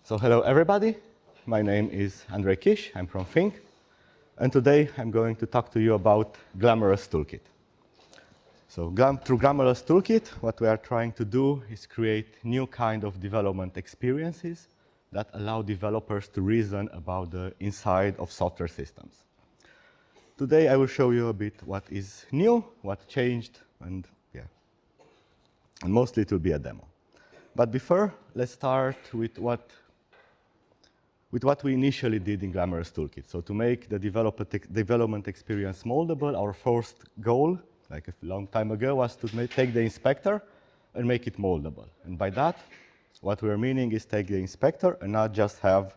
So hello everybody, my name is Andrei Chis, I'm from feenk, and today I'm going to talk to you about Glamorous Toolkit. So through Glamorous Toolkit, what we are trying to do is create new kind of development experiences that allow developers to reason about the inside of software systems. Today I will show you a bit what is new, what changed, and mostly it will be a demo. But before, let's start with what we initially did in Glamorous Toolkit. So to make the development experience moldable, our first goal, like a long time ago, was to take the inspector and make it moldable. And by that, what we're meaning is take the inspector and not just have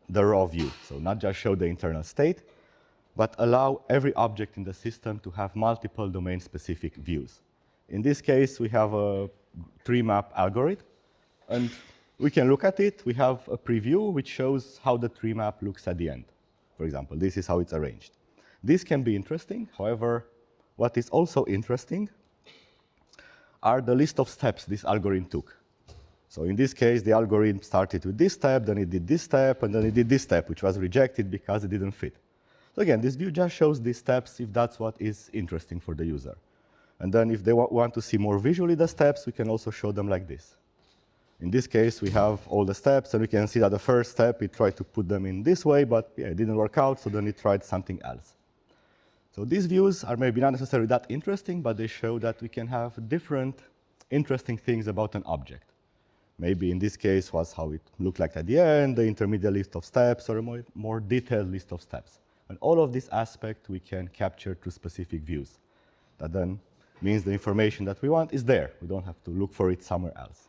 the raw view. So not just show the internal state, but allow every object in the system to have multiple domain-specific views. In this case, we have a tree map algorithm, and we can look at it. We have a preview which shows how the tree map looks at the end. For example, this is how it's arranged. This can be interesting. However, what is also interesting are the list of steps this algorithm took. So in this case, the algorithm started with this step, then it did this step, and then it did this step, which was rejected because it didn't fit. So again, this view just shows these steps if that's what is interesting for the user. And then if they want to see more visually the steps, we can also show them like this. In this case, we have all the steps, and we can see that the first step, it tried to put them in this way, but it didn't work out, so then it tried something else. So these views are maybe not necessarily that interesting, but they show that we can have different interesting things about an object. Maybe in this case was how it looked like at the end, the intermediate list of steps, or a more detailed list of steps. And all of this aspect we can capture through specific views. That then means the information that we want is there. We don't have to look for it somewhere else.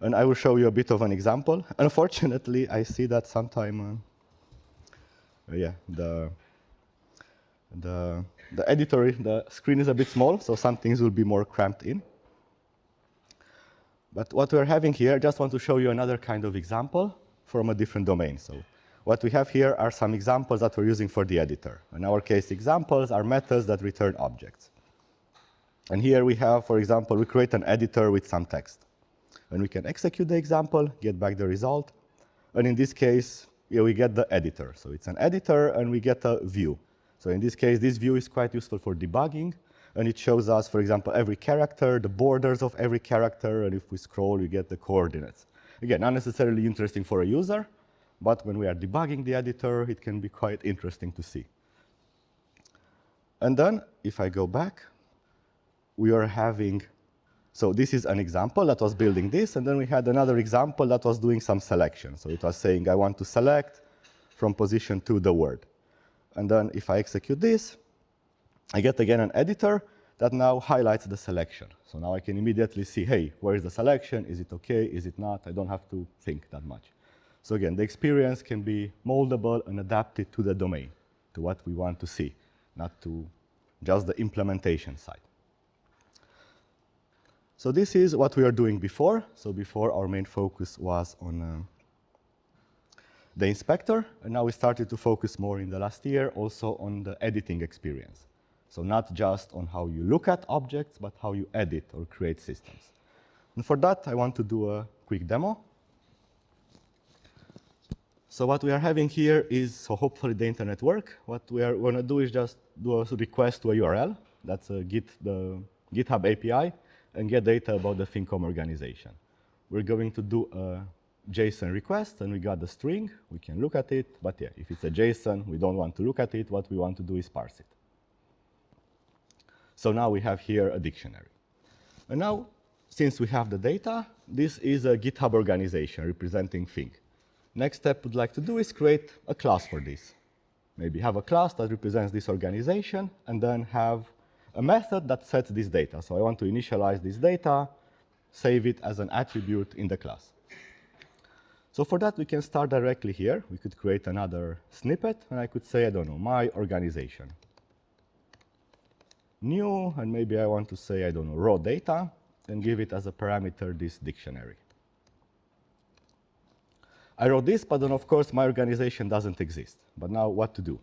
And I will show you a bit of an example. Unfortunately, I see that sometime, the editor, the screen is a bit small, so some things will be more cramped in. But what we're having here, I just want to show you another kind of example from a different domain. So what we have here are some examples that we're using for the editor. In our case, examples are methods that return objects. And here we have, for example, we create an editor with some text. And we can execute the example, get back the result. And in this case, we get the editor. So it's an editor, and we get a view. So in this case, this view is quite useful for debugging. And it shows us, for example, every character, the borders of every character. And if we scroll, we get the coordinates. Again, not necessarily interesting for a user, but when we are debugging the editor, it can be quite interesting to see. And then, if I go back, we are having, so this is an example that was building this, and then we had another example that was doing some selection. So it was saying, I want to select from position 2 the word. And then if I execute this, I get again an editor that now highlights the selection. So now I can immediately see, hey, where is the selection? Is it okay? Is it not? I don't have to think that much. So again, the experience can be moldable and adapted to the domain, to what we want to see, not to just the implementation side. So this is what we are doing before. So before, our main focus was on the inspector, and now we started to focus more in the last year also on the editing experience. So not just on how you look at objects, but how you edit or create systems. And for that, I want to do a quick demo. So what we are having here is, so hopefully the internet work. What we are going to do is just do a request to a URL. That's the GitHub API, and get data about the feenk organization. We're going to do a JSON request, and we got the string. We can look at it, but yeah, if it's a JSON, we don't want to look at it. What we want to do is parse it. So now we have here a dictionary. And now, since we have the data, this is a GitHub organization representing feenk. Next step we'd like to do is create a class for this. Maybe have a class that represents this organization, and then have a method that sets this data. So I want to initialize this data, save it as an attribute in the class. So for that, we can start directly here. We could create another snippet, and I could say, I don't know, my organization. New, and maybe I want to say, I don't know, raw data, and give it as a parameter this dictionary. I wrote this, but then, of course, my organization doesn't exist. But now what to do?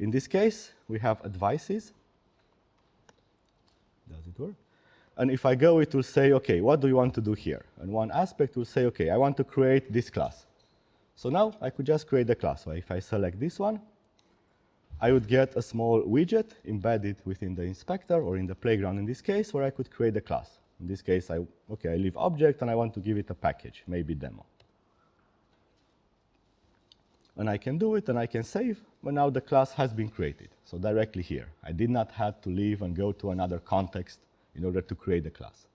In this case, we have advices. Does it work? And if I go, it will say, OK, what do you want to do here? And one aspect will say, OK, I want to create this class. So now I could just create the class. So if I select this one, I would get a small widget embedded within the inspector, or in the playground in this case, where I could create the class. In this case, I leave object, and I want to give it a package, maybe demo. And I can do it, and I can save, but now the class has been created. So directly here. I did not have to leave and go to another context in order to create the class.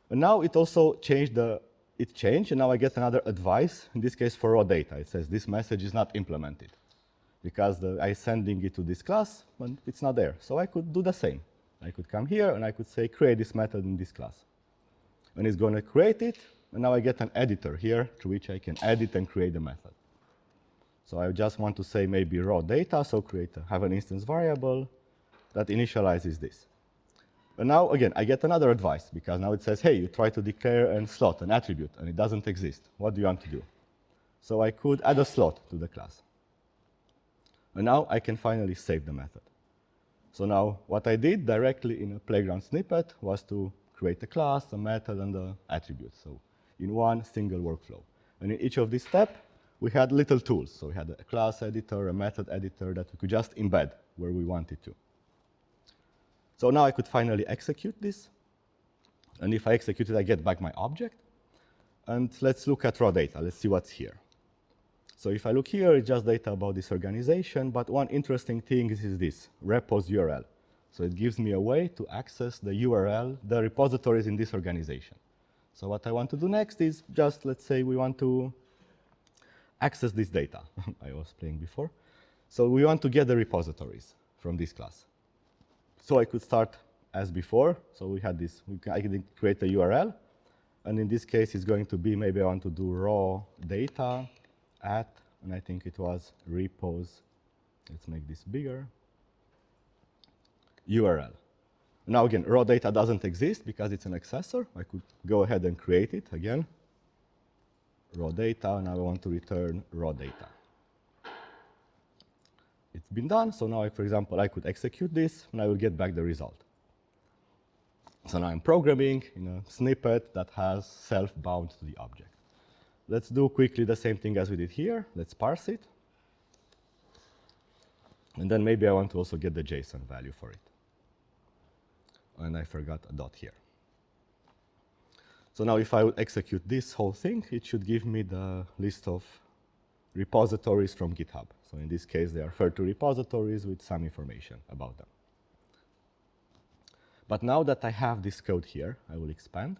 And now it also changed, and now I get another advice, in this case for raw data. It says this message is not implemented, because I'm sending it to this class, and it's not there. So I could do the same. I could come here, and I could say, create this method in this class. And it's going to create it, and now I get an editor here, through which I can edit and create the method. So I just want to say maybe raw data, so have an instance variable that initializes this. And now, again, I get another advice, because now it says, hey, you try to declare a slot, an attribute, and it doesn't exist. What do you want to do? So I could add a slot to the class. And now I can finally save the method. So now what I did directly in a playground snippet was to create a class, a method, and an attribute. So in one single workflow. And in each of these steps, we had little tools. So we had a class editor, a method editor that we could just embed where we wanted to. So now I could finally execute this. And if I execute it, I get back my object. And let's look at raw data. Let's see what's here. So if I look here, it's just data about this organization. But one interesting thing is this, repos URL. So it gives me a way to access the URL, the repositories in this organization. So what I want to do next is just, let's say we want to access this data I was playing before. So we want to get the repositories from this class. So I could start as before. So we had this, I can create a URL. And in this case, it's going to be, maybe I want to do raw data at, and I think it was repos. Let's make this bigger. URL. Now again, raw data doesn't exist because it's an accessor. I could go ahead and create it again. Raw data, and I want to return raw data. It's been done, so now, for example, I could execute this, and I will get back the result. So now I'm programming in a snippet that has self-bound to the object. Let's do quickly the same thing as we did here. Let's parse it. And then maybe I want to also get the JSON value for it. And I forgot a dot here. So now if I would execute this whole thing, it should give me the list of repositories from GitHub. So in this case, they are 30 repositories with some information about them. But now that I have this code here, I will expand.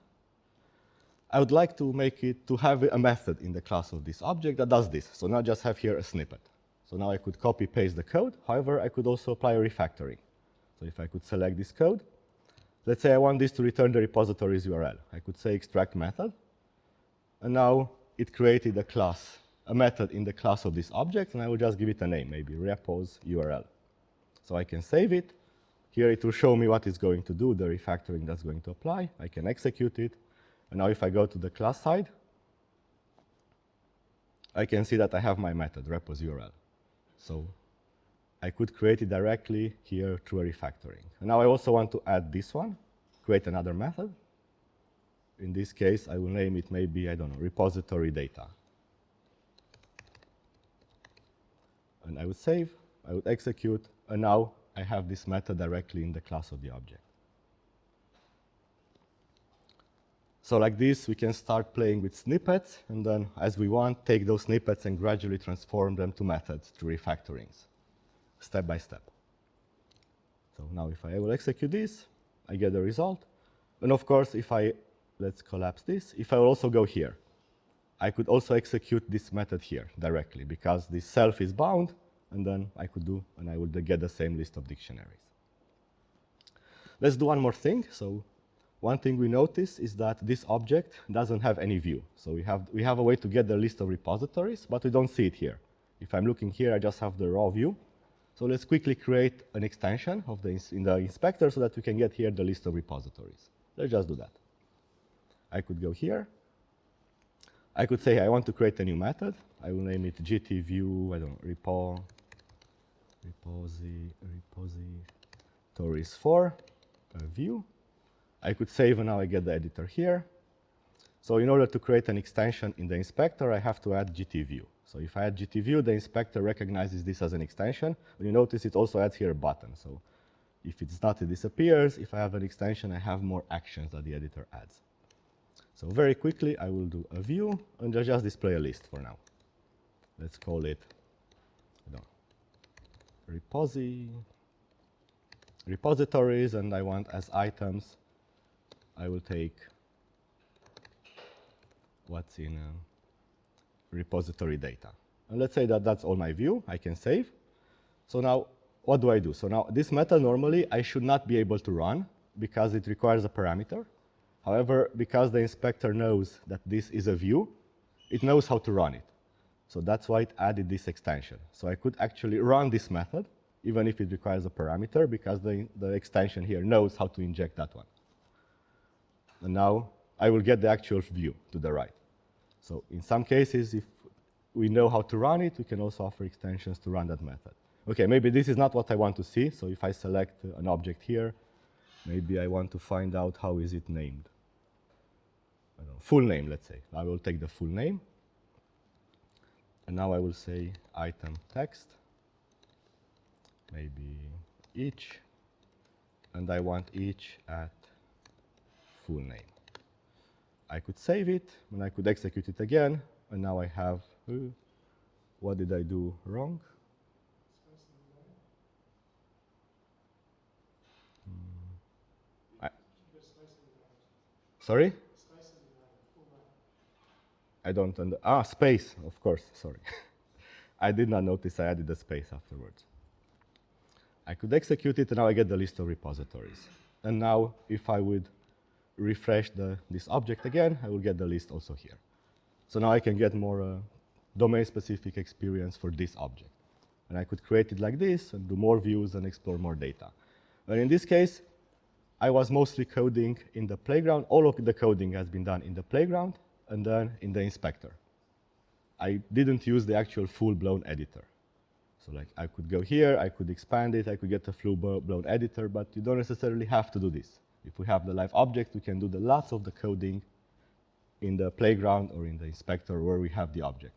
I would like to make it to have a method in the class of this object that does this. So now I just have here a snippet. So now I could copy paste the code. However, I could also apply a refactoring. So if I could select this code, let's say I want this to return the repository's URL. I could say extract method. And now it created a class, a method in the class of this object, and I will just give it a name, maybe repos URL. So I can save it. Here it will show me what it's going to do, the refactoring that's going to apply. I can execute it. And now if I go to the class side, I can see that I have my method, repos URL. So I could create it directly here through a refactoring. And now I also want to add this one, create another method. In this case, I will name it maybe, I don't know, repository data. And I would save, I would execute, and now I have this method directly in the class of the object. So like this, we can start playing with snippets, and then as we want, take those snippets and gradually transform them to methods through refactorings, step by step. So now if I will execute this, I get the result. And of course, if let's collapse this, if I will also go here, I could also execute this method here directly, because this self is bound, and then I could do, and I would get the same list of dictionaries. Let's do one more thing. So one thing we notice is that this object doesn't have any view. So we have a way to get the list of repositories, but we don't see it here. If I'm looking here, I just have the raw view. So let's quickly create an extension of in the inspector so that we can get here the list of repositories. Let's just do that. I could go here. I could say I want to create a new method. I will name it gtview, I don't know, repositories for view. I could save, and now I get the editor here. So in order to create an extension in the inspector, I have to add GTView. So if I add GTView, the inspector recognizes this as an extension. When you notice, it also adds here a button. So if it's not, it disappears. If I have an extension, I have more actions that the editor adds. So very quickly, I will do a view, and just display a list for now. Let's call it, repositories, and I want as items, I will take what's in repository data. And let's say that that's all my view. I can save. So now, what do I do? So now, this method normally I should not be able to run because it requires a parameter. However, because the inspector knows that this is a view, it knows how to run it. So that's why it added this extension. So I could actually run this method, even if it requires a parameter, because the extension here knows how to inject that one. And now I will get the actual view to the right. So in some cases, if we know how to run it, we can also offer extensions to run that method. OK, maybe this is not what I want to see. So if I select an object here, maybe I want to find out how is it named. I don't know, full name, let's say. I will take the full name. And now I will say item text, maybe each. And I want each at full name. I could save it, and I could execute it again. And now I have, what did I do wrong? Sorry? I don't space, of course, sorry. I did not notice I added a space afterwards. I could execute it, and now I get the list of repositories. And now, if I would refresh this object again, I will get the list also here. So now I can get more domain-specific experience for this object. And I could create it like this, and do more views, and explore more data. And in this case, I was mostly coding in the playground. All of the coding has been done in the playground, and then in the inspector. I didn't use the actual full-blown editor. So like I could go here, I could expand it, I could get a full-blown editor, but you don't necessarily have to do this. If we have the live object, we can do lots of the coding in the playground or in the inspector where we have the object.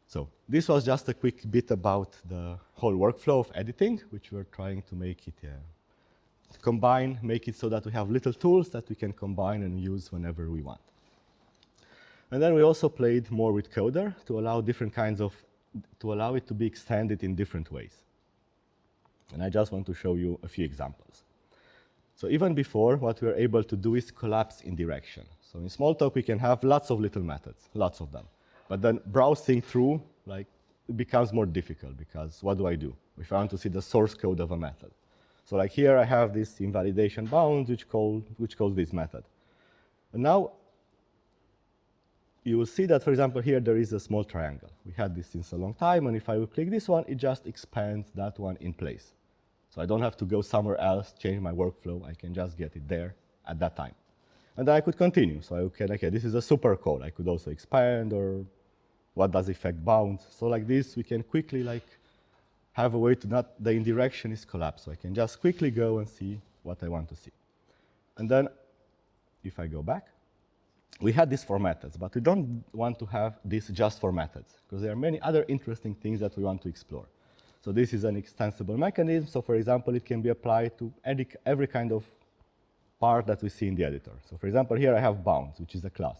So this was just a quick bit about the whole workflow of editing, which we're trying to make it combine, make it so that we have little tools that we can combine and use whenever we want. And then we also played more with Coder to allow it to be extended in different ways. And I just want to show you a few examples. So even before, what we are able to do is collapse in direction. So in Smalltalk, we can have lots of little methods, lots of them. But then browsing through, it becomes more difficult, because what do I do if I want to see the source code of a method? So like here, I have this invalidation bounds, which calls this method. And now, you will see that, for example, here there is a small triangle. We had this since a long time, and if I will click this one, it just expands that one in place. So I don't have to go somewhere else, change my workflow. I can just get it there at that time. And then I could continue. So I can, okay, this is a super code. I could also expand, or what does affect bounds. So like this, we can quickly have a way to not, the indirection is collapsed. So I can just quickly go and see what I want to see. And then if I go back, we had this for methods, but we don't want to have this just for methods, because there are many other interesting things that we want to explore. So this is an extensible mechanism. So for example, it can be applied to every kind of part that we see in the editor. So for example, here I have bounds, which is a class.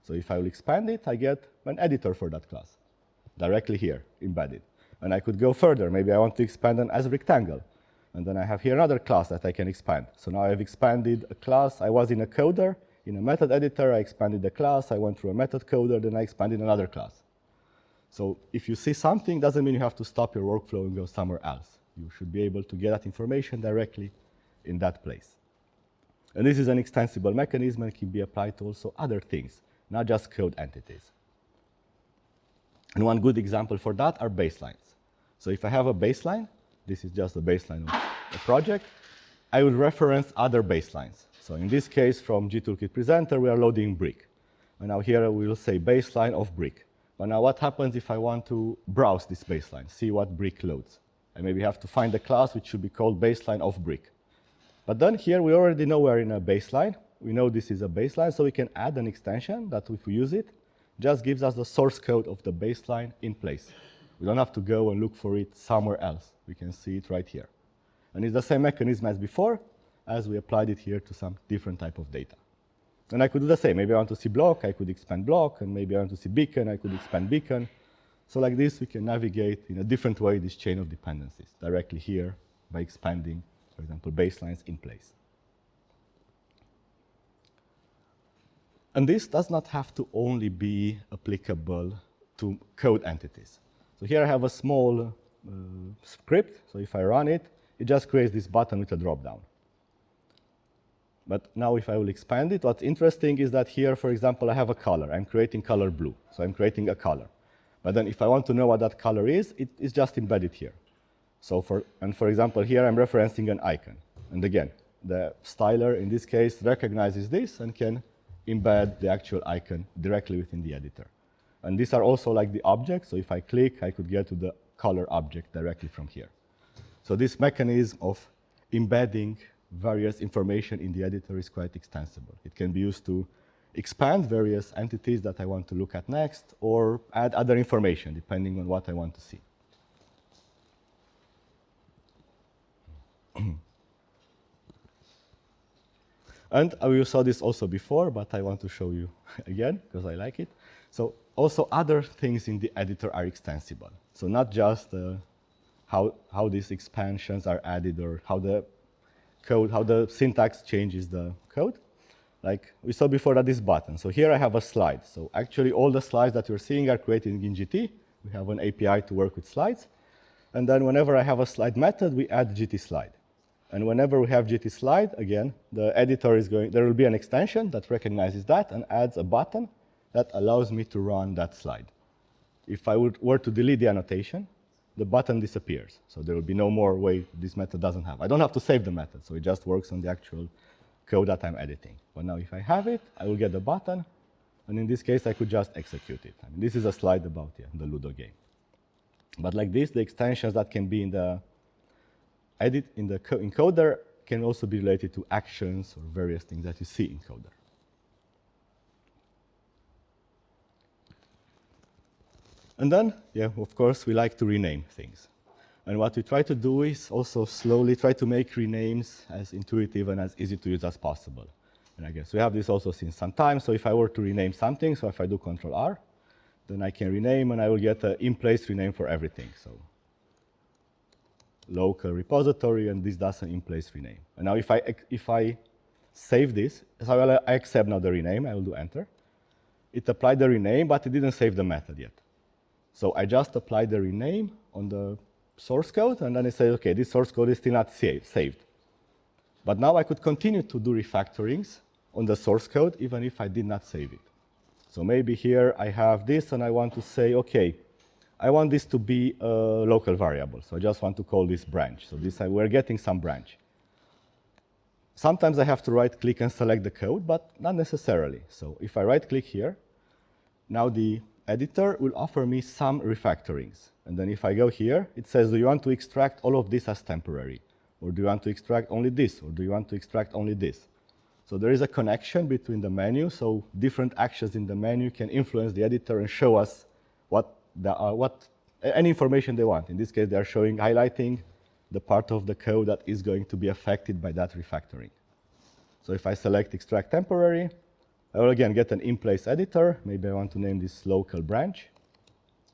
So if I will expand it, I get an editor for that class, directly here, embedded. And I could go further. Maybe I want to expand an as rectangle. And then I have here another class that I can expand. So now I've expanded a class. I was in a coder. In a method editor, I expanded the class. I went through a method coder. Then I expanded another class. So if you see something, doesn't mean you have to stop your workflow and go somewhere else. You should be able to get that information directly in that place. And this is an extensible mechanism and can be applied to also other things, not just code entities. And one good example for that are baselines. So if I have a baseline, this is just the baseline of a project, I will reference other baselines. So in this case, from gToolkit Presenter, we are loading brick. And now here we will say baseline of brick. But now what happens if I want to browse this baseline, see what brick loads? I maybe have to find a class which should be called baseline of brick. But then here we already know we're in a baseline. We know this is a baseline, so we can add an extension that if we use it, just gives us the source code of the baseline in place. We don't have to go and look for it somewhere else. We can see it right here. And it's the same mechanism as before, as we applied it here to some different type of data. And I could do the same. Maybe I want to see block, I could expand block, and maybe I want to see beacon, I could expand beacon. So like this, we can navigate in a different way this chain of dependencies directly here by expanding, for example, baselines in place. And this does not have to only be applicable to code entities. So here I have a small script. So if I run it, it just creates this button with a drop-down. But now if I will expand it, what's interesting is that here, for example, I have a color. I'm creating color blue. So I'm creating a color. But then if I want to know what that color is, it is just embedded here. So for example, here I'm referencing an icon. And again, the styler in this case recognizes this and can embed the actual icon directly within the editor. And these are also like the objects. So if I click, I could get to the color object directly from here. So this mechanism of embedding various information in the editor is quite extensible. It can be used to expand various entities that I want to look at next, or add other information depending on what I want to see. And we saw this also before, but I want to show you again because I like it. So also other things in the editor are extensible. So not just how these expansions are added or how the code, how the syntax changes the code. Like we saw before that this button. So here I have a slide. So actually all the slides that you're seeing are created in GT. We have an API to work with slides. And then whenever I have a slide method, we add GT slide. And whenever we have GT slide, again, the editor is going, there will be an extension that recognizes that and adds a button that allows me to run that slide. If I were to delete the annotation, the button disappears. So there will be no more way this method doesn't have. I don't have to save the method, so it just works on the actual code that I'm editing. But now if I have it, I will get the button, and in this case, I could just execute it. I mean, this is a slide about the Ludo game. But like this, the extensions that can be in the encoder can also be related to actions or various things that you see in encoder. And then, of course, we like to rename things. And what we try to do is also slowly try to make renames as intuitive and as easy to use as possible. And I guess we have this also since some time. So if I were to rename something, so if I do Control R, then I can rename and I will get an in-place rename for everything. So local repository, and this does an in-place rename. And now if I save this, so I accept now the rename, I will do Enter. It applied the rename, but it didn't save the method yet. So I just applied the rename on the source code, and then I say, okay, this source code is still not saved. But now I could continue to do refactorings on the source code, even if I did not save it. So maybe here I have this, and I want to say, okay, I want this to be a local variable. So I just want to call this branch. So this we're getting some branch. Sometimes I have to right-click and select the code, but not necessarily. So if I right-click here, now the editor will offer me some refactorings. And then if I go here, it says, do you want to extract all of this as temporary? Or do you want to extract only this? Or do you want to extract only this? So there is a connection between the menu. So different actions in the menu can influence the editor and show us any information they want. In this case, they are highlighting the part of the code that is going to be affected by that refactoring. So if I select extract temporary, I will again get an in-place editor. Maybe I want to name this local branch.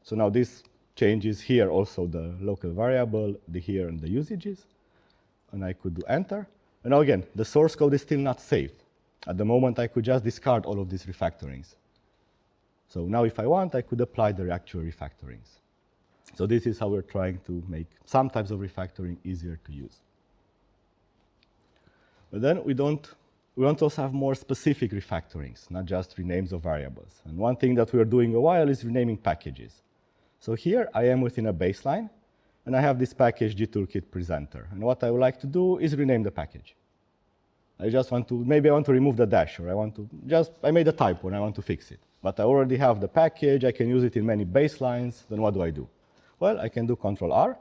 So now this changes here also the local variable, the here and the usages. And I could do Enter. And now again, the source code is still not saved. At the moment, I could just discard all of these refactorings. So now if I want, I could apply the actual refactorings. So this is how we're trying to make some types of refactoring easier to use. But then we want to also have more specific refactorings, not just renames of variables. And one thing that we are doing a while is renaming packages. So here I am within a baseline, and I have this package gtoolkit presenter. And what I would like to do is rename the package. I just want to, maybe I want to remove the dash, or I made a typo and I want to fix it. But I already have the package, I can use it in many baselines, then what do I do? Well, I can do Control R,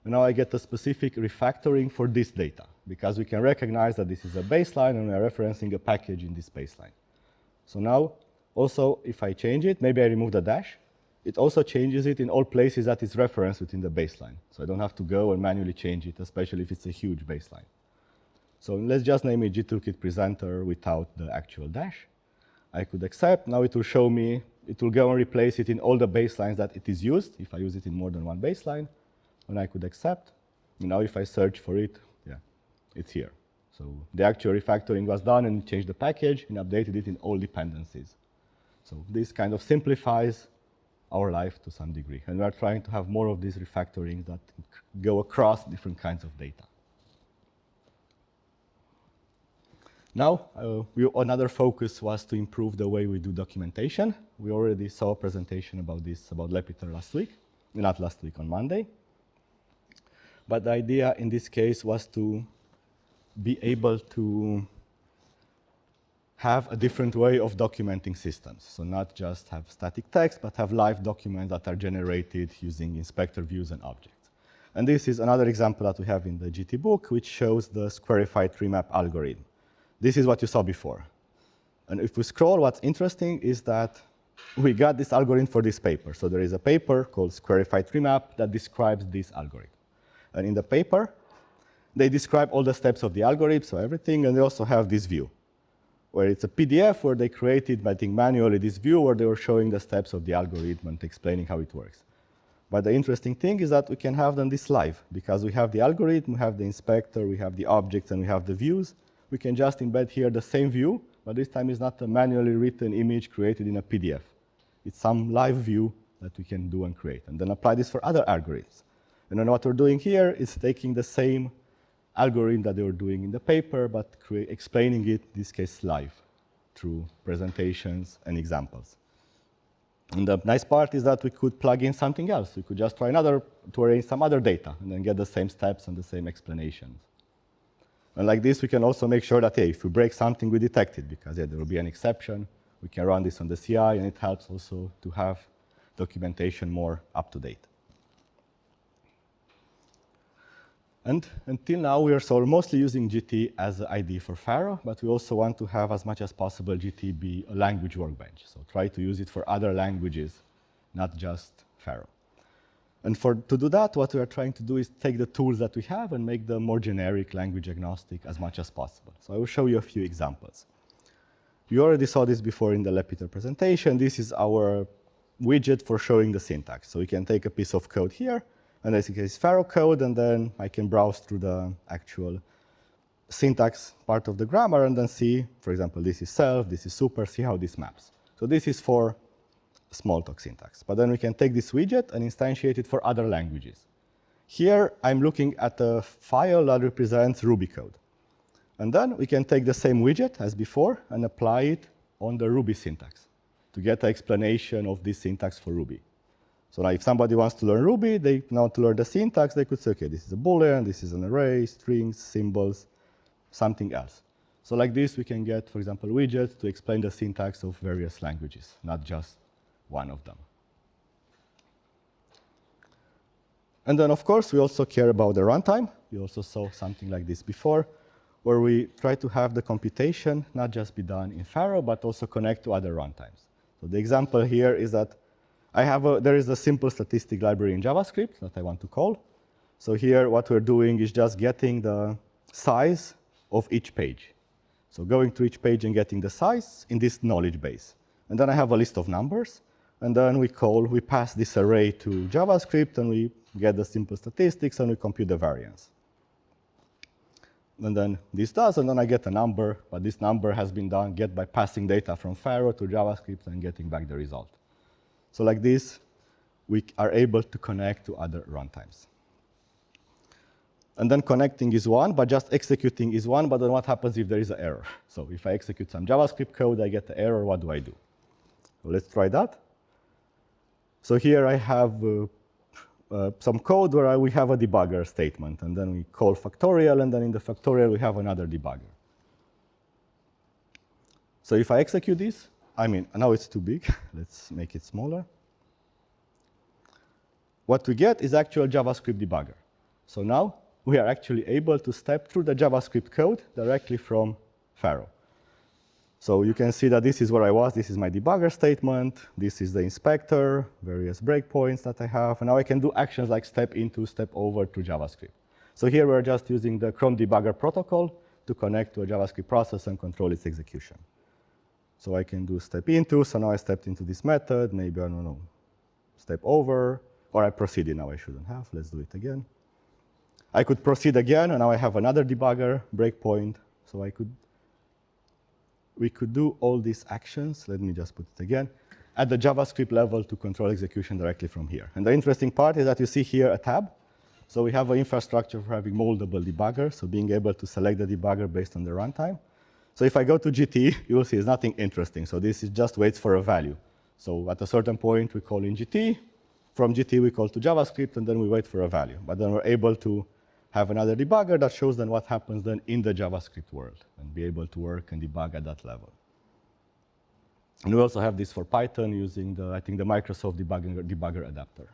And now I get a specific refactoring for this data, because we can recognize that this is a baseline and we are referencing a package in this baseline. So now, also, if I change it, maybe I remove the dash, it also changes it in all places that is referenced within the baseline. So I don't have to go and manually change it, especially if it's a huge baseline. So let's just name it gtoolkit presenter without the actual dash. I could accept. Now it will show me, it will go and replace it in all the baselines that it is used, if I use it in more than one baseline. And I could accept. And now if I search for it, yeah, it's here. So the actual refactoring was done and changed the package and updated it in all dependencies. So this kind of simplifies our life to some degree. And we are trying to have more of these refactorings that go across different kinds of data. Now, another focus was to improve the way we do documentation. We already saw a presentation about this, about Lepiter last week. Not last week, on Monday. But the idea in this case was to be able to have a different way of documenting systems. So not just have static text, but have live documents that are generated using inspector views and objects. And this is another example that we have in the GT book, which shows the squarified remap algorithm. This is what you saw before. And if we scroll, what's interesting is that we got this algorithm for this paper. So there is a paper called Squarified Remap that describes this algorithm. And in the paper, they describe all the steps of the algorithm, so everything, and they also have this view, where it's a PDF where they created, I think, manually this view where they were showing the steps of the algorithm and explaining how it works. But the interesting thing is that we can have them this live, because we have the algorithm, we have the inspector, we have the objects, and we have the views. We can just embed here the same view, but this time it's not a manually written image created in a PDF. It's some live view that we can do and create, and then apply this for other algorithms. And then what we're doing here is taking the same algorithm that they were doing in the paper, but explaining it, in this case, live, through presentations and examples. And the nice part is that we could plug in something else. We could just try to arrange some other data, and then get the same steps and the same explanations. And like this, we can also make sure that, hey, if we break something, we detect it, because there will be an exception. We can run this on the CI, and it helps also to have documentation more up to date. And until now, we are mostly using GT as an ID for Pharo, but we also want to have, as much as possible, GT be a language workbench. So try to use it for other languages, not just Pharo. And to do that, what we are trying to do is take the tools that we have and make them more generic, language agnostic as much as possible. So I will show you a few examples. You already saw this before in the Lepiter presentation. This is our widget for showing the syntax. So we can take a piece of code here, and this is Pharo code, and then I can browse through the actual syntax part of the grammar and then see, for example, this is self, this is super, see how this maps. So this is for Smalltalk syntax. But then we can take this widget and instantiate it for other languages. Here, I'm looking at a file that represents Ruby code. And then we can take the same widget as before and apply it on the Ruby syntax to get an explanation of this syntax for Ruby. So now if somebody wants to learn Ruby, they want to learn the syntax, they could say, okay, this is a Boolean, this is an array, strings, symbols, something else. So like this, we can get, for example, widgets to explain the syntax of various languages, not just one of them. And then, of course, we also care about the runtime. We also saw something like this before, where we try to have the computation not just be done in Pharo, but also connect to other runtimes. So the example here is that there is a simple statistic library in JavaScript that I want to call. So here, what we're doing is just getting the size of each page. So going to each page and getting the size in this knowledge base. And then I have a list of numbers. And then we pass this array to JavaScript, and we get the simple statistics, and we compute the variance. And then this does, and then I get a number. But this number has been get by passing data from Pharo to JavaScript and getting back the result. So like this, we are able to connect to other runtimes. And then connecting is one, but just executing is one. But then what happens if there is an error? So if I execute some JavaScript code, I get the error. What do I do? So let's try that. So here I have some code where we have a debugger statement. And then we call factorial. And then in the factorial, we have another debugger. So if I execute this, now it's too big. Let's make it smaller. What we get is actual JavaScript debugger. So now we are actually able to step through the JavaScript code directly from Pharo. So you can see that this is where I was. This is my debugger statement. This is the inspector, various breakpoints that I have. And now I can do actions like step into, step over to JavaScript. So here we're just using the Chrome debugger protocol to connect to a JavaScript process and control its execution. So I can do step into. So now I stepped into this method. Maybe, I don't know, step over. Or I proceeded. Now I shouldn't have. Let's do it again. I could proceed again. And now I have another debugger breakpoint. So we could do all these actions. Let me just put it again, at the JavaScript level to control execution directly from here. And the interesting part is that you see here a tab. So we have an infrastructure for having moldable debugger, so being able to select the debugger based on the runtime. So if I go to GT, you will see it's nothing interesting. So this is just waits for a value. So at a certain point, we call in GT. From GT, we call to JavaScript, and then we wait for a value. But then we're able to have another debugger that shows then what happens then in the JavaScript world and be able to work and debug at that level. And we also have this for Python using the, I think, the Microsoft debugger adapter.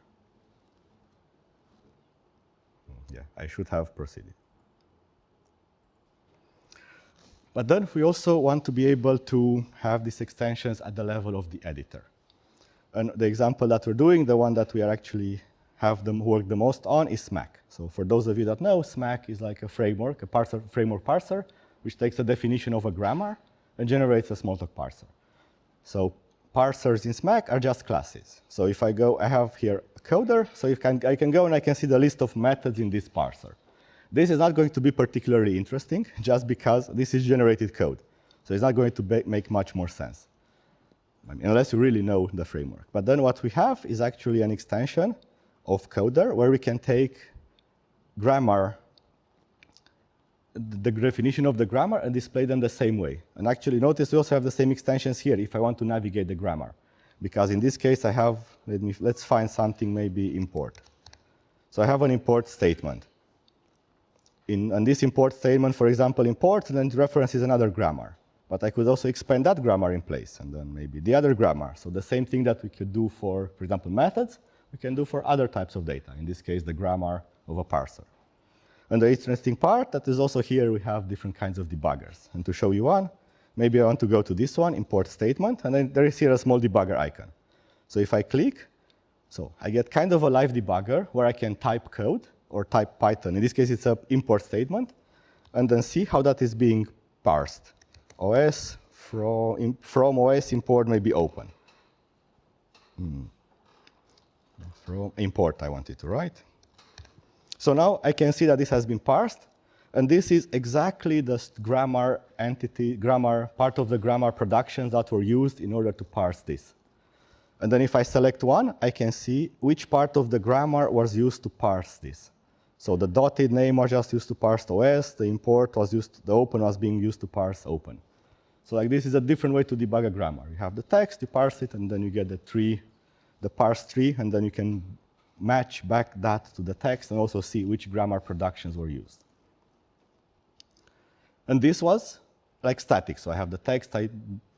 Yeah, I should have proceeded. But then we also want to be able to have these extensions at the level of the editor. And the example that we're doing, the one that we are actually have them work the most on is Smack. So for those of you that know, Smack is like a framework, a parser, framework parser, which takes a definition of a grammar and generates a Smalltalk parser. So parsers in Smack are just classes. So if I go, I have here a coder, so I can go and I can see the list of methods in this parser. This is not going to be particularly interesting, just because this is generated code. So it's not going to make much more sense, unless you really know the framework. But then what we have is actually an extension of coder where we can take grammar, the definition of the grammar, and display them the same way. And actually notice we also have the same extensions here if I want to navigate the grammar. Because in this case I have, let's find something, maybe import. So I have an import statement. And this import statement, for example, imports and then references another grammar. But I could also expand that grammar in place and then maybe the other grammar. So the same thing that we could do for example, methods, we can do for other types of data, in this case, the grammar of a parser. And the interesting part that is also here, we have different kinds of debuggers. And to show you one, maybe I want to go to this one, import statement, and then there is here a small debugger icon. So if I click, so I get kind of a live debugger where I can type code or type Python. In this case, it's an import statement, and then see how that is being parsed. OS, from OS import maybe open. From import, I want it to write. So now I can see that this has been parsed, and this is exactly the grammar entity, part of the grammar productions that were used in order to parse this. And then if I select one, I can see which part of the grammar was used to parse this. So the dotted name was just used to parse OS, the import was used, the open was being used to parse open. So like this is a different way to debug a grammar. You have the text, you parse it, and then you get the tree, the parse tree, and then you can match back that to the text and also see which grammar productions were used. And this was like static, so I have the text, I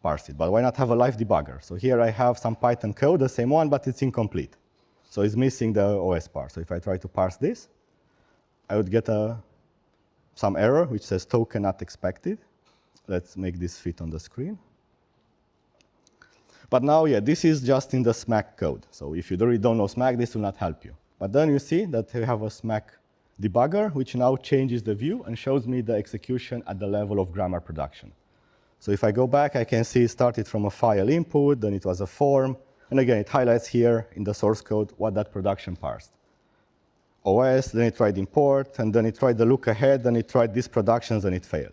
parse it, but why not have a live debugger? So here I have some Python code, the same one, but it's incomplete. So it's missing the OS part. So if I try to parse this, I would get some error which says token not expected. Let's make this fit on the screen. But now, yeah, this is just in the Smack code. So if you really don't know Smack, this will not help you. But then you see that we have a Smack debugger, which now changes the view and shows me the execution at the level of grammar production. So if I go back, I can see it started from a file input, then it was a form. And again, it highlights here in the source code what that production parsed. OS, then it tried import, and then it tried the look ahead, then it tried these productions, and it failed.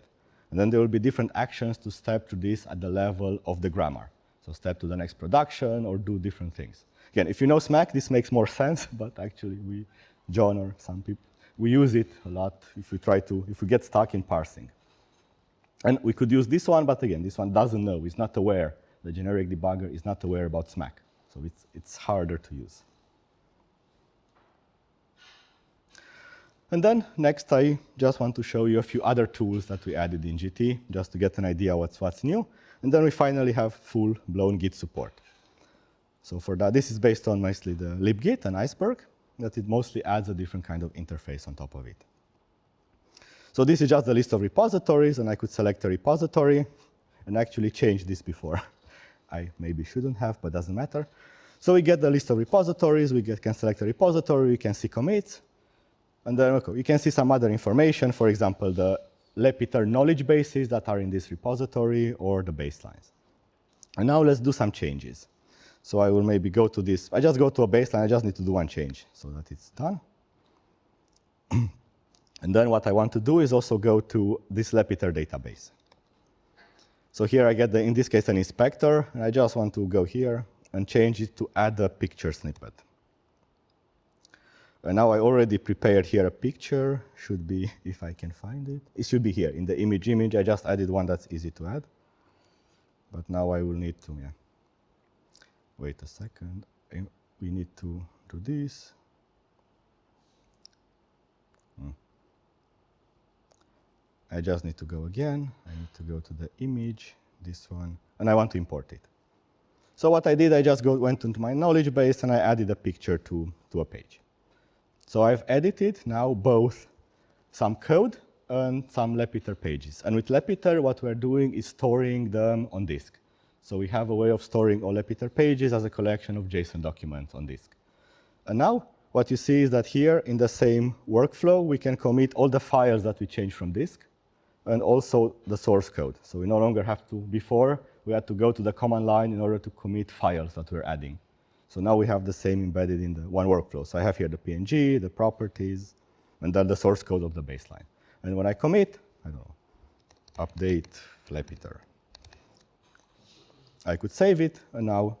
And then there will be different actions to step to this at the level of the grammar. So step to the next production or do different things. Again, if you know Smack, this makes more sense, but actually John or some people, we use it a lot if we get stuck in parsing. And we could use this one, but again, this one doesn't know, it's not aware. The generic debugger is not aware about Smack. So it's harder to use. And then next, I just want to show you a few other tools that we added in GT, just to get an idea what's new. And then we finally have full-blown Git support. So for that, this is based on mostly the libgit and iceberg. that it mostly adds a different kind of interface on top of it. So this is just the list of repositories, and I could select a repository and actually change this before. I maybe shouldn't have, but doesn't matter. So we get the list of repositories, can select a repository, we can see commits, and then okay, we can see some other information, for example, the Lepeter knowledge bases that are in this repository or the baselines. And now let's do some changes. So I will maybe go to this. I just go to a baseline. I just need to do one change so that it's done. And then what I want to do is also go to this Lepeter database. So here I get, in this case, an inspector. And I just want to go here and change it to add a picture snippet. And now I already prepared here a picture. Should be, if I can find it. It should be here in the image. I just added one that's easy to add. But now I will need to, wait a second. We need to do this. I just need to go again. I need to go to the image, this one, and I want to import it. So what I did, I just went into my knowledge base and I added a picture to a page. So I've edited now both some code and some Lepeter pages. And with Lepeter, what we're doing is storing them on disk. So we have a way of storing all Lepeter pages as a collection of JSON documents on disk. And now what you see is that here in the same workflow, we can commit all the files that we change from disk and also the source code. So we no longer have to, before, we had to go to the command line in order to commit files that we're adding. So now we have the same embedded in the one workflow. So I have here the PNG, the properties, and then the source code of the baseline. And when I commit, I don't know, update Lepeter. I could save it, and now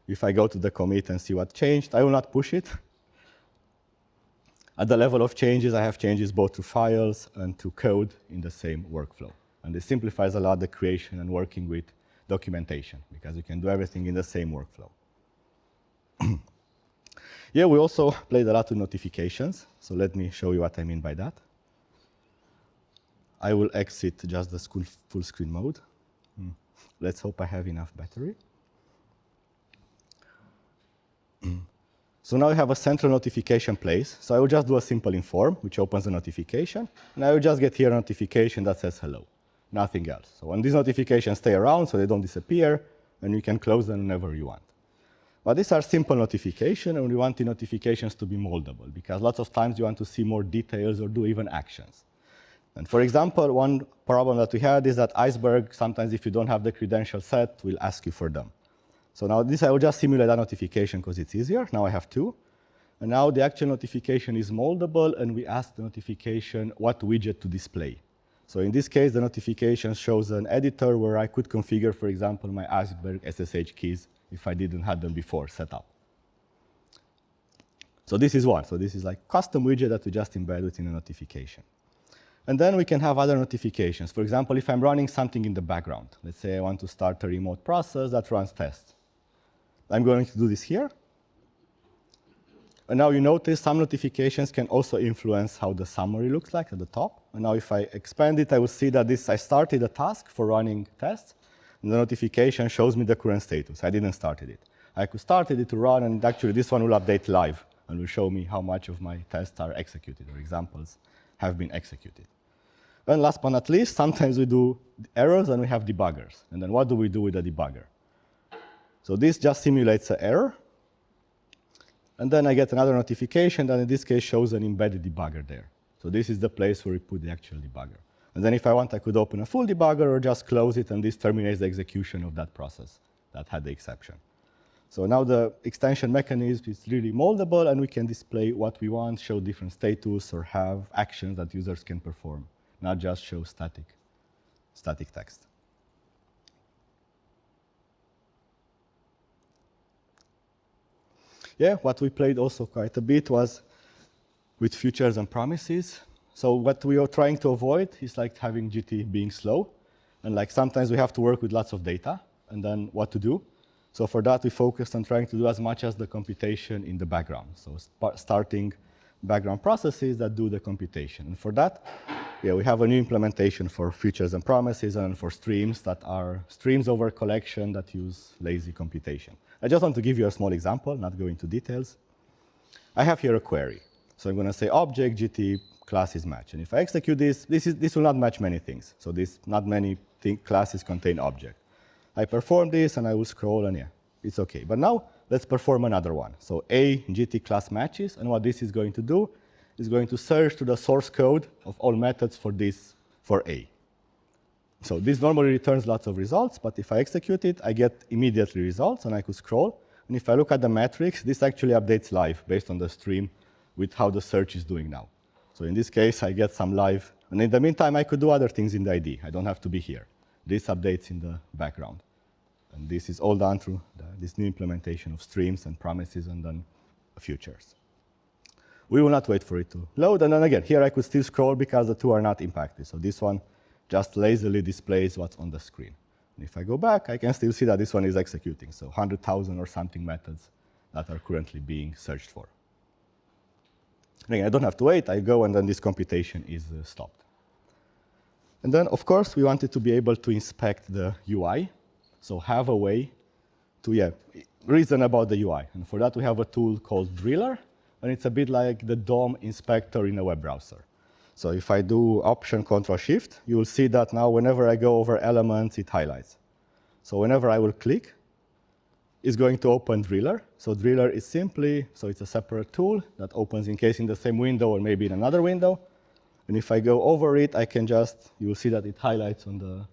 if I go to the commit and see what changed, I will not push it. At the level of changes, I have changes both to files and to code in the same workflow. And this simplifies a lot the creation and working with documentation, because you can do everything in the same workflow. Yeah, we also played a lot with notifications. So let me show you what I mean by that. I will exit just the full screen mode. Let's hope I have enough battery. So now I have a central notification place. So I will just do a simple inform, which opens a notification. And I will just get here a notification that says hello, nothing else. So when these notifications stay around, so they don't disappear, and you can close them whenever you want. But these are simple notifications, and we want the notifications to be moldable, because lots of times you want to see more details or do even actions. And for example, one problem that we had is that Iceberg, sometimes if you don't have the credential set, will ask you for them. So now this, I will just simulate that notification because it's easier. Now I have two. And now the actual notification is moldable, and we ask the notification what widget to display. So in this case, the notification shows an editor where I could configure, for example, my Iceberg SSH keys if I didn't have them before set up. So this is one. So this is like custom widget that we just embed within a notification. And then we can have other notifications. For example, if I'm running something in the background, let's say I want to start a remote process that runs tests. I'm going to do this here. And now you notice some notifications can also influence how the summary looks like at the top. And now if I expand it, I will see that I started a task for running tests, and the notification shows me the current status. I didn't start it. I could start it to run, and actually this one will update live and will show me how much of my tests are executed or examples have been executed. And last but not least, sometimes we do errors and we have debuggers. And then what do we do with the debugger? So this just simulates an error. And then I get another notification that in this case shows an embedded debugger there. So this is the place where we put the actual debugger. And then if I want, I could open a full debugger or just close it, and this terminates the execution of that process that had the exception. So now the extension mechanism is really moldable, and we can display what we want, show different status, or have actions that users can perform, not just show static text. Yeah, what we played also quite a bit was with futures and promises. So what we are trying to avoid is like having GT being slow. And like sometimes we have to work with lots of data, and then what to do. So for that, we focused on trying to do as much as the computation in the background. So starting background processes that do the computation. And for that, yeah, we have a new implementation for futures and promises and for streams that are streams over collection that use lazy computation. I just want to give you a small example, not go into details. I have here a query. So I'm going to say object GT classes match. And if I execute this will not match many things. So not many classes contain object. I perform this, and I will scroll, and yeah, it's OK. But now let's perform another one. So A GT class matches. And what this is going to do is going to search to the source code of all methods for A. So this normally returns lots of results. But if I execute it, I get immediately results. And I could scroll. And if I look at the metrics, this actually updates live based on the stream with how the search is doing now. So in this case, I get some live. And in the meantime, I could do other things in the ID. I don't have to be here. This updates in the background. And this is all done through this new implementation of streams and promises and then futures. We will not wait for it to load. And then again, here I could still scroll because the two are not impacted. So this one just lazily displays what's on the screen. And if I go back, I can still see that this one is executing. So 100,000 or something methods that are currently being searched for. And again, I don't have to wait. I go, and then this computation is stopped. And then, of course, we wanted to be able to inspect the UI. So have a way to reason about the UI. And for that, we have a tool called Driller. And it's a bit like the DOM inspector in a web browser. So if I do Option Control Shift, you will see that now whenever I go over elements, it highlights. So whenever I will click, it's going to open Driller. So Driller is simply, so it's a separate tool that opens in case in the same window or maybe in another window. And if I go over it, I can just, you will see that it highlights on the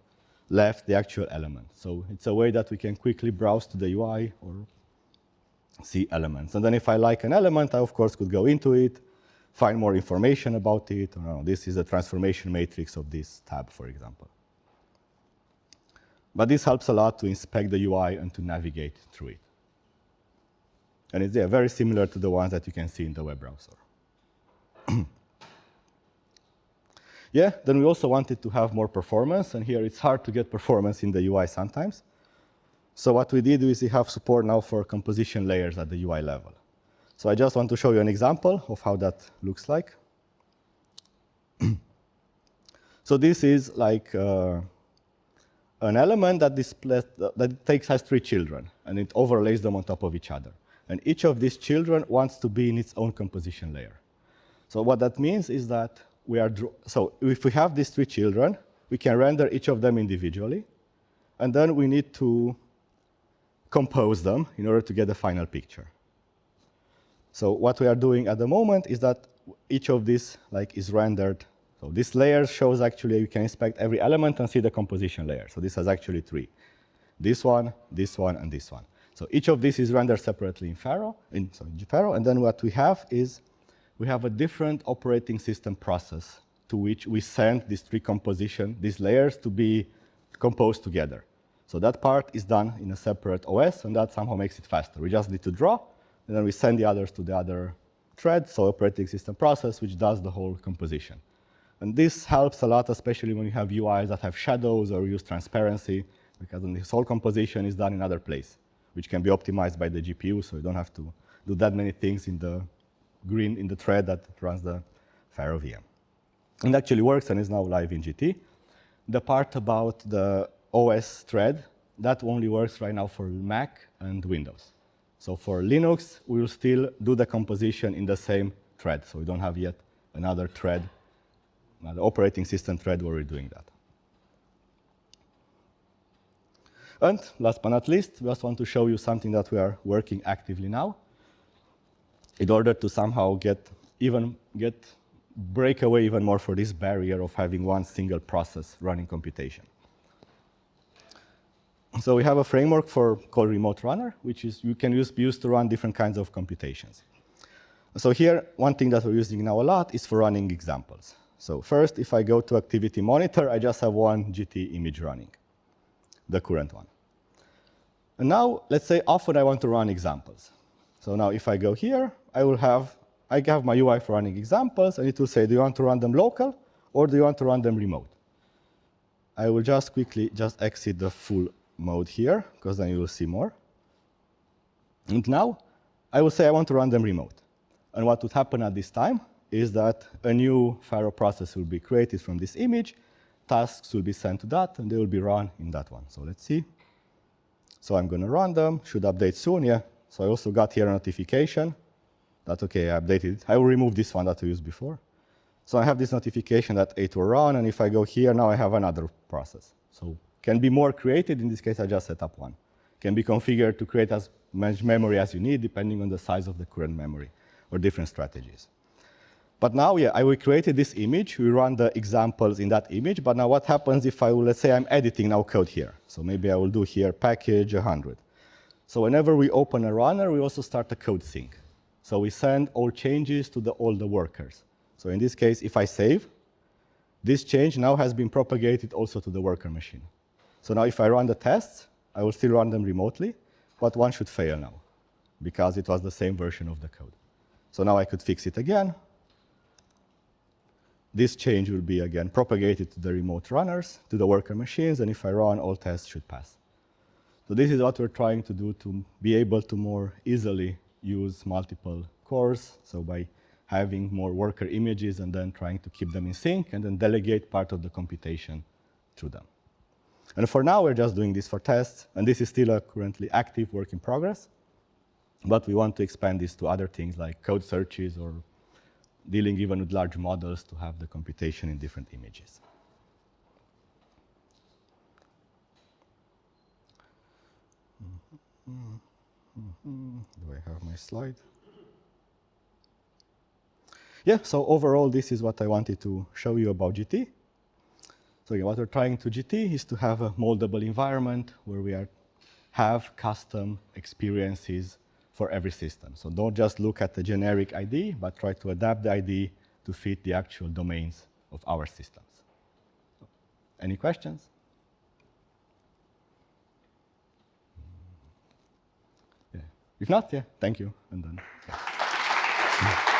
left the actual element. So it's a way that we can quickly browse to the UI or see elements. And then if I like an element, I, of course, could go into it, find more information about it. Or, this is the transformation matrix of this tab, for example. But this helps a lot to inspect the UI and to navigate through it. And it's very similar to the ones that you can see in the web browser. Then we also wanted to have more performance. And here it's hard to get performance in the UI sometimes. So what we did is we have support now for composition layers at the UI level. So I just want to show you an example of how that looks like. So this is like an element that has 3 children, and it overlays them on top of each other. And each of these children wants to be in its own composition layer. So what that means is that so if we have these 3 children, we can render each of them individually, and then we need to compose them in order to get the final picture. So what we are doing at the moment is that each of these is rendered. So this layer shows actually you can inspect every element and see the composition layer. So this has actually 3. This one, and this one. So each of these is rendered separately in Pharo, and then what we have is we have a different operating system process to which we send these 3 these layers to be composed together. So that part is done in a separate OS, and that somehow makes it faster. We just need to draw, and then we send the others to the other thread, so operating system process, which does the whole composition. And this helps a lot, especially when you have UIs that have shadows or use transparency, because then this whole composition is done in another place, which can be optimized by the GPU, so you don't have to do that many things in the thread that runs the Pharo VM. And it actually works and is now live in GT. The part about the OS thread, that only works right now for Mac and Windows. So for Linux, we will still do the composition in the same thread. So we don't have yet another thread, another operating system thread where we're doing that. And last but not least, we also want to show you something that we are working actively now in order to somehow break away even more for this barrier of having one single process running computation. So we have a framework called Remote Runner, which is you can use to run different kinds of computations. So here, one thing that we're using now a lot is for running examples. So first, if I go to Activity Monitor, I just have one GT image running, the current one. And now, let's say often I want to run examples. So now if I go here, I have my UI for running examples, and it will say, do you want to run them local, or do you want to run them remote? I will just quickly exit the full mode here, because then you will see more. And now, I will say I want to run them remote. And what would happen at this time is that a new Pharo process will be created from this image, tasks will be sent to that, and they will be run in that one. So let's see. So I'm going to run them, should update soon, yeah. So I also got here a notification that, okay, I updated it. I will remove this one that we used before. So I have this notification that it will run, and if I go here, now I have another process. So can be more created. In this case, I just set up one. Can be configured to create as much memory as you need, depending on the size of the current memory or different strategies. But now, yeah, we created this image. We run the examples in that image. But now what happens if let's say I'm editing now code here. So maybe I will do here package 100. So whenever we open a runner, we also start a code sync. So we send all changes to all the workers. So in this case, if I save, this change now has been propagated also to the worker machine. So now if I run the tests, I will still run them remotely, but one should fail now because it was the same version of the code. So now I could fix it again. This change will be, again, propagated to the remote runners, to the worker machines, and if I run, all tests should pass. So this is what we're trying to do to be able to more easily use multiple cores, so by having more worker images and then trying to keep them in sync and then delegate part of the computation to them. And for now, we're just doing this for tests, and this is still a currently active work in progress, but we want to expand this to other things like code searches or dealing even with large models to have the computation in different images. Do I have my slide? Yeah, so overall, this is what I wanted to show you about GT. So yeah, what we're trying to GT is to have a moldable environment where we have custom experiences for every system. So don't just look at the generic ID, but try to adapt the ID to fit the actual domains of our systems. Any questions? Yeah. If not, yeah, thank you. And then. Yeah.